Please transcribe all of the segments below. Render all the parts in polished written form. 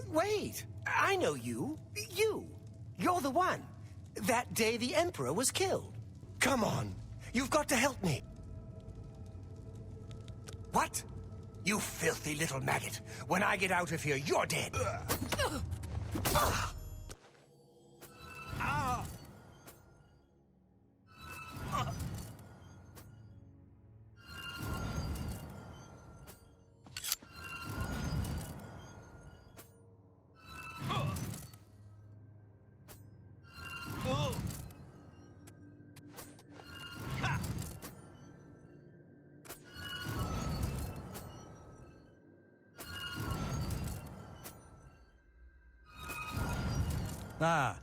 Wait, I know you. You're the one. That day the Emperor was killed. Come on, you've got to help me. What? You filthy little maggot. When I get out of here, you're dead. Ah,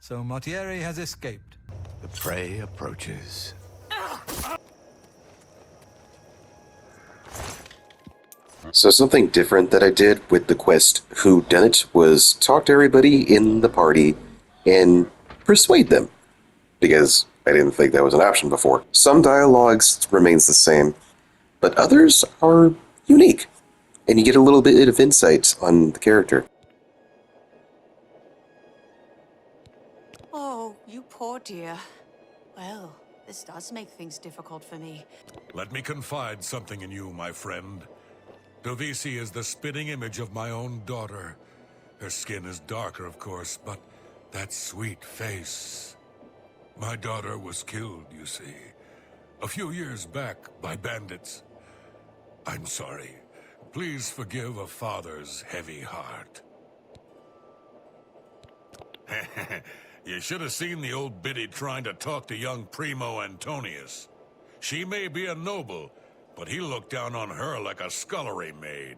so Mortieri has escaped. The prey approaches. So something different that I did with the quest Whodunit was talk to everybody in the party and persuade them, because I didn't think that was an option before. Some dialogues remains the same, but others are unique, and you get a little bit of insight on the character. Oh, you poor dear. Well, this does make things difficult for me. Let me confide something in you, my friend. Dovisi is the spitting image of my own daughter. Her skin is darker, of course, but that sweet face. My daughter was killed, you see, a few years back by bandits. I'm sorry. Please forgive a father's heavy heart. You should have seen the old biddy trying to talk to young Primo Antonius. She may be a noble, but he looked down on her like a scullery maid.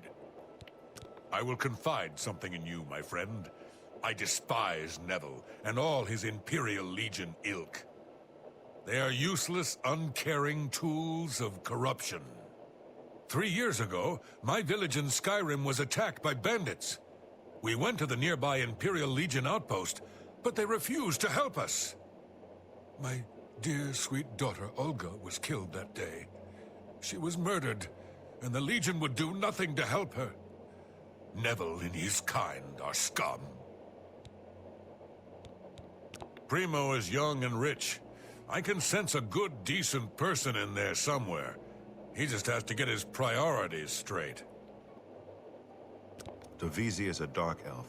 I will confide something in you, my friend. I despise Neville and all his Imperial Legion ilk. They are useless, uncaring tools of corruption. 3 years ago, my village in Skyrim was attacked by bandits. We went to the nearby Imperial Legion outpost, but they refused to help us. My dear, sweet daughter, Olga, was killed that day. She was murdered, and the Legion would do nothing to help her. Neville and his kind are scum. Primo is young and rich. I can sense a good, decent person in there somewhere. He just has to get his priorities straight. Dovisi is a dark elf.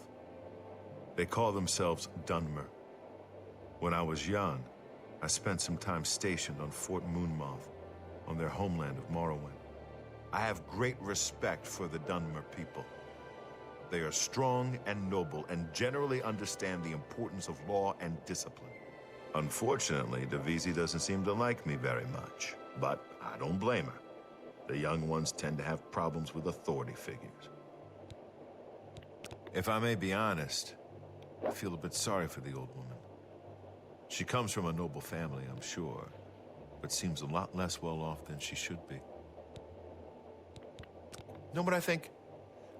They call themselves Dunmer. When I was young, I spent some time stationed on Fort Moonmoth, on their homeland of Morrowind. I have great respect for the Dunmer people. They are strong and noble, and generally understand the importance of law and discipline. Unfortunately, Dovisi doesn't seem to like me very much, but I don't blame her. The young ones tend to have problems with authority figures. If I may be honest, I feel a bit sorry for the old woman. She comes from a noble family, I'm sure, but seems a lot less well off than she should be. Know what I think?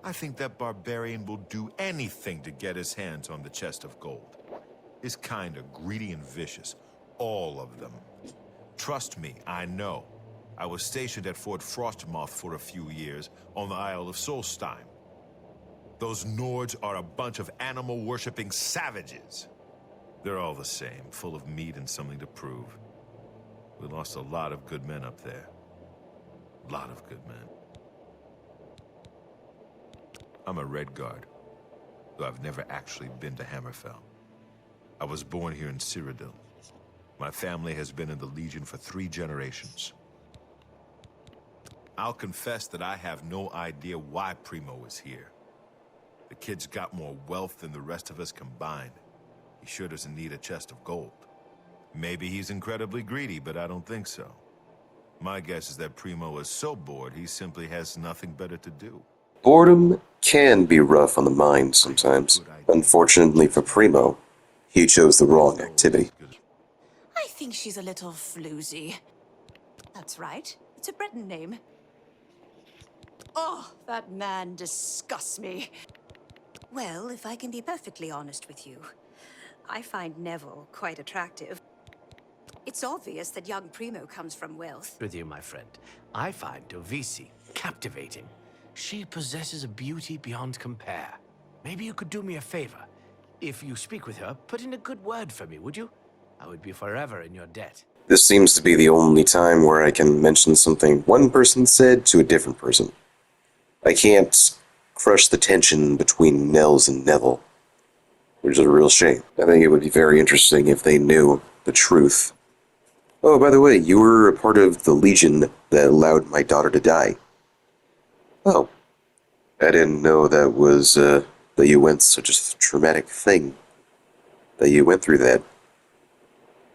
I think that barbarian will do anything to get his hands on the chest of gold. His kind are greedy and vicious, all of them. Trust me, I know. I was stationed at Fort Frostmoth for a few years on the Isle of Solstheim. Those Nords are a bunch of animal-worshipping savages. They're all the same, full of meat and something to prove. We lost a lot of good men up there. A lot of good men. I'm a Red Guard, though I've never actually been to Hammerfell. I was born here in Cyrodiil. My family has been in the Legion for 3 generations. I'll confess that I have no idea why Primo is here. The kid's got more wealth than the rest of us combined. He sure doesn't need a chest of gold. Maybe he's incredibly greedy, but I don't think so. My guess is that Primo is so bored he simply has nothing better to do. Boredom can be rough on the mind sometimes. Unfortunately for Primo, he chose the wrong activity. I think she's a little floozy. That's right. It's a Breton name. Oh, that man disgusts me. Well, if I can be perfectly honest with you, I find Neville quite attractive. It's obvious that young Primo comes from wealth. With you, my friend. I find Dovisi captivating. She possesses a beauty beyond compare. Maybe you could do me a favor. If you speak with her, put in a good word for me, would you? I would be forever in your debt. This seems to be the only time where I can mention something one person said to a different person. I can't crush the tension between Nels and Neville, which is a real shame. I think it would be very interesting if they knew the truth. Oh, by the way, you were a part of the Legion that allowed my daughter to die. Oh. I didn't know that was, that you went such a traumatic thing. That you went through that.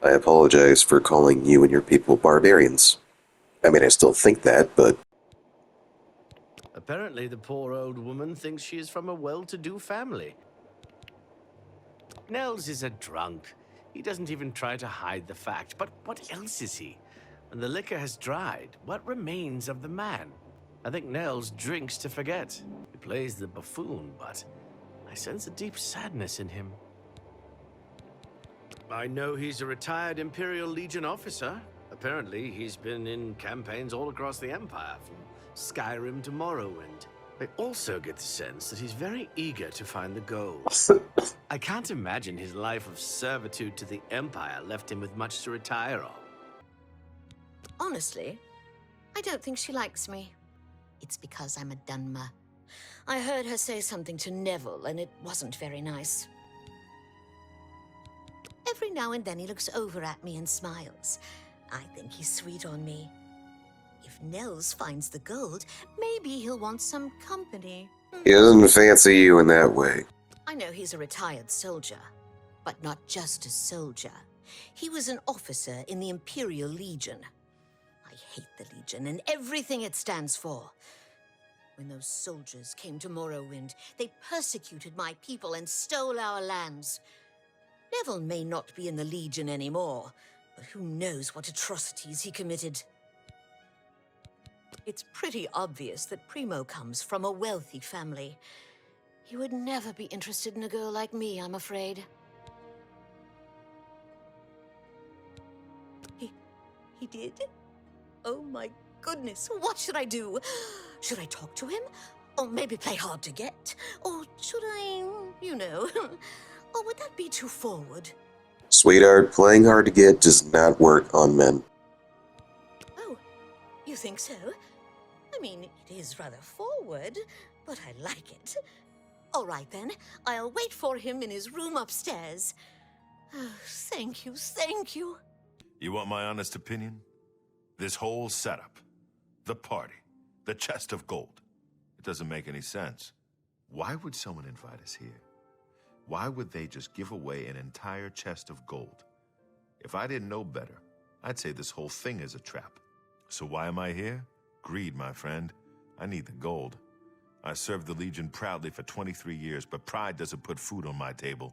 I apologize for calling you and your people barbarians. I mean, I still think that, but... Apparently, the poor old woman thinks she is from a well-to-do family. Nels is a drunk. He doesn't even try to hide the fact. But what else is he? When the liquor has dried, what remains of the man? I think Nels drinks to forget. He plays the buffoon, but I sense a deep sadness in him. I know he's a retired Imperial Legion officer. Apparently, he's been in campaigns all across the Empire, from Skyrim to Morrowind. I also get the sense that he's very eager to find the gold. I can't imagine his life of servitude to the Empire left him with much to retire on. Honestly, I don't think she likes me. It's because I'm a Dunmer. I heard her say something to Neville, and it wasn't very nice. Every now and then he looks over at me and smiles. I think he's sweet on me. If Nels finds the gold, maybe he'll want some company. He doesn't fancy you in that way. I know he's a retired soldier, but not just a soldier. He was an officer in the Imperial Legion. I hate the Legion and everything it stands for. When those soldiers came to Morrowind, they persecuted my people and stole our lands. Neville may not be in the Legion anymore, but who knows what atrocities he committed. It's pretty obvious that Primo comes from a wealthy family. He would never be interested in a girl like me, I'm afraid. He did? Oh my goodness, what should I do? Should I talk to him? Or maybe play hard to get? Or should I, you know... Or would that be too forward? Sweetheart, playing hard to get does not work on men. Oh, you think so? I mean, it is rather forward, but I like it. All right then, I'll wait for him in his room upstairs. Oh, thank you, thank you. You want my honest opinion? This whole setup, the party, the chest of gold, it doesn't make any sense. Why would someone invite us here? Why would they just give away an entire chest of gold? If I didn't know better, I'd say this whole thing is a trap. So why am I here? Greed, my friend. I need the gold. I served the Legion proudly for 23 years, but pride doesn't put food on my table.